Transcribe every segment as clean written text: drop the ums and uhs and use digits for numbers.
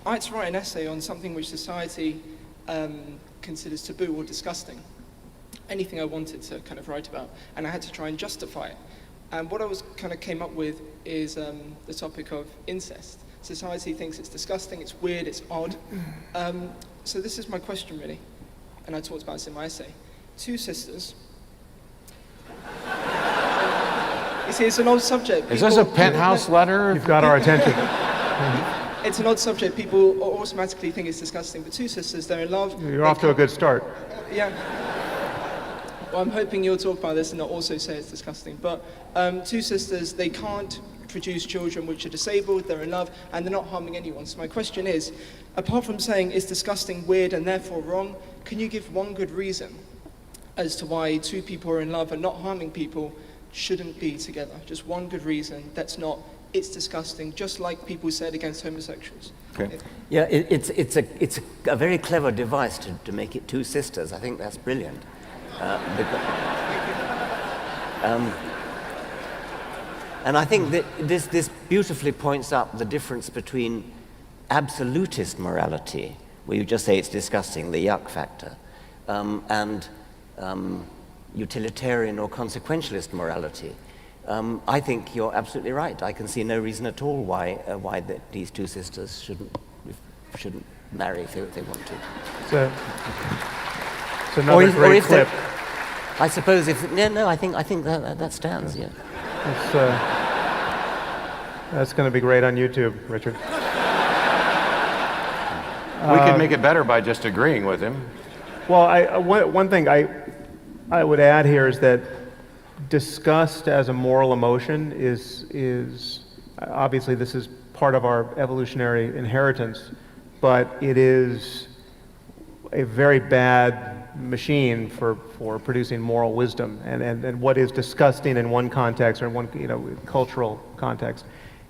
I had to write an essay on something which society considers taboo or disgusting. Anything I wanted to kind of write about, and I had to try and justify it. And what I came up with is the topic of incest. Society thinks it's disgusting, it's weird, it's odd. So this is my question really, and I talked about this in my essay. Two sisters. You see, it's an odd subject. Is this a penthouse letter? You've got our attention. It's an odd subject. People automatically think it's disgusting. But two sisters, they're in love. You're off to a good start. Yeah. Well, I'm hoping you'll talk about this and not also say it's disgusting. But two sisters, they can't produce children which are disabled, they're in love, and they're not harming anyone. So my question is, apart from saying it's disgusting, weird, and therefore wrong, can you give one good reason as to why two people who are in love and not harming people shouldn't be together? Just one good reason that's not, it's disgusting, just like people said against homosexuals. Okay. Yeah, it's a very clever device to make it two sisters. I think that's brilliant. And I think that this beautifully points up the difference between absolutist morality, where you just say it's disgusting, the yuck factor, and utilitarian or consequentialist morality. I think you're absolutely right. I can see no reason at all why these two sisters shouldn't marry if they want to. It's another great clip. I suppose I think that stands. Yeah. That's going to be great on YouTube, Richard. We could make it better by just agreeing with him. Well, one thing I would add here is that disgust as a moral emotion is obviously this is part of our evolutionary inheritance, but it is a very bad machine for producing moral wisdom. And what is disgusting in one context or in one cultural context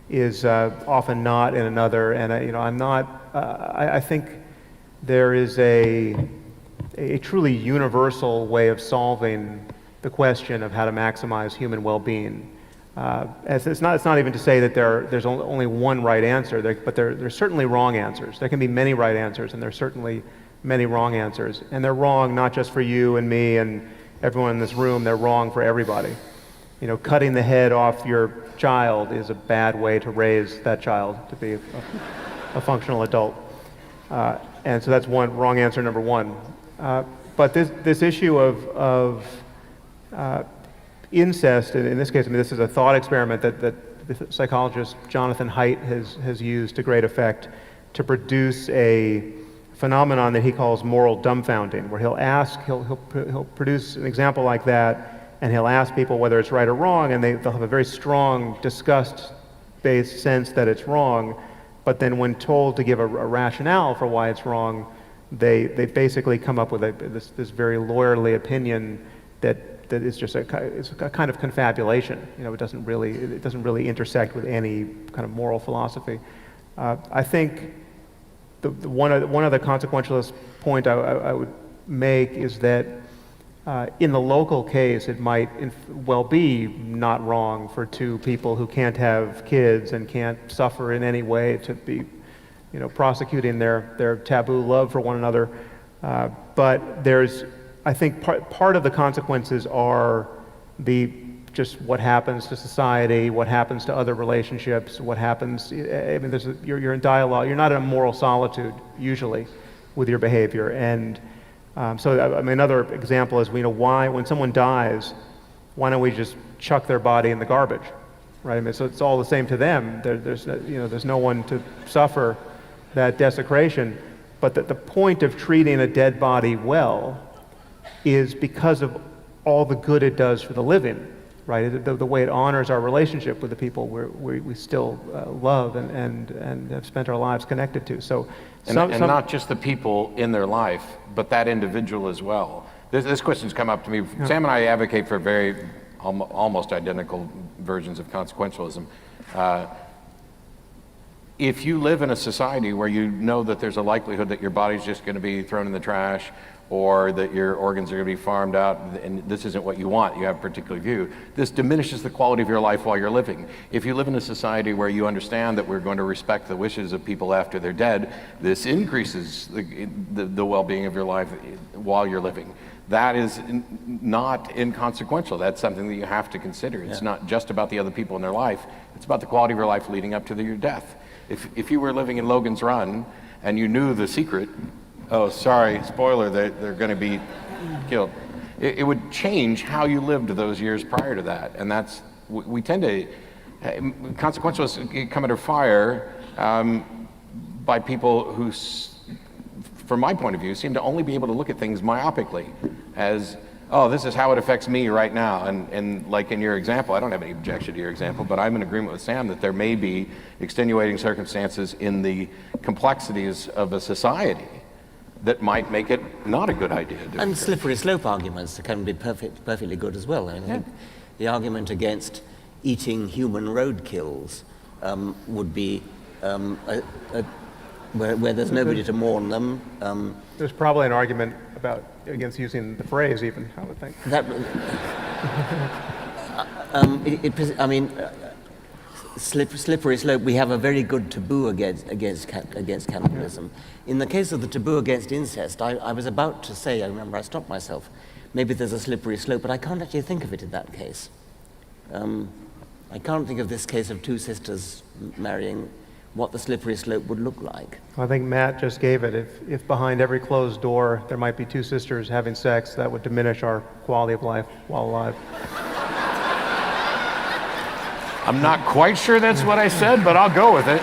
is often not in another. And I think there is a truly universal way of solving the question of how to maximize human well-being. It's not even to say that there's only one right answer, but there's certainly wrong answers. There can be many right answers, and there's certainly many wrong answers. And they're wrong not just for you and me and everyone in this room, they're wrong for everybody. Cutting the head off your child is a bad way to raise that child to be a functional adult. And so that's wrong answer number one. But this issue of incest, in this case, this is a thought experiment that the psychologist Jonathan Haidt has used to great effect to produce a phenomenon that he calls moral dumbfounding, where he'll produce an example like that, and he'll ask people whether it's right or wrong, and they'll have a very strong disgust-based sense that it's wrong, but then when told to give a rationale for why it's wrong, they basically come up with this very lawyerly opinion that is just a kind of confabulation. It doesn't really intersect with any kind of moral philosophy. I think one other consequentialist point I would make is that in the local case, it might well be not wrong for two people who can't have kids and can't suffer in any way to be, prosecuting their taboo love for one another. But I think part of the consequences are just what happens to society, what happens to other relationships, what happens. You're in dialogue. You're not in a moral solitude usually with your behavior. And so another example is why when someone dies, why don't we just chuck their body in the garbage, right? So it's all the same to them. There's no one to suffer that desecration. But the point of treating a dead body well is because of all the good it does for the living, right? The way it honors our relationship with the people we still love and have spent our lives connected to. So, not just the people in their life, but that individual as well. This question's come up to me. Yeah. Sam and I advocate for very almost identical versions of consequentialism. If you live in a society where you know that there's a likelihood that your body's just going to be thrown in the trash, or that your organs are going to be farmed out, and this isn't what you want, you have a particular view. This diminishes the quality of your life while you're living. If you live in a society where you understand that we're going to respect the wishes of people after they're dead, this increases the well-being of your life while you're living. That is not inconsequential. That's something that you have to consider. It's not just about the other people in their life, it's about the quality of your life leading up to your death. If you were living in Logan's Run and you knew the secret, oh, sorry, spoiler, they're going to be killed. It would change how you lived those years prior to that. And that's, we tend to, consequentialists come under fire by people who, from my point of view, seem to only be able to look at things myopically as, oh, this is how it affects me right now. And like in your example, I don't have any objection to your example, but I'm in agreement with Sam that there may be extenuating circumstances in the complexities of a society that might make it not a good idea. And slippery slope arguments can be perfectly good as well. I mean, the argument against eating human roadkills would be where there's nobody to mourn them. There's probably an argument against using the phrase even, I would think. That, slippery slope, we have a very good taboo against cannibalism. In the case of the taboo against incest, I was about to say, I remember I stopped myself, maybe there's a slippery slope, but I can't actually think of it in that case. I can't think of this case of two sisters marrying, what the slippery slope would look like. I think Matt just gave it. If behind every closed door there might be two sisters having sex, that would diminish our quality of life while alive. I'm not quite sure that's what I said, but I'll go with it.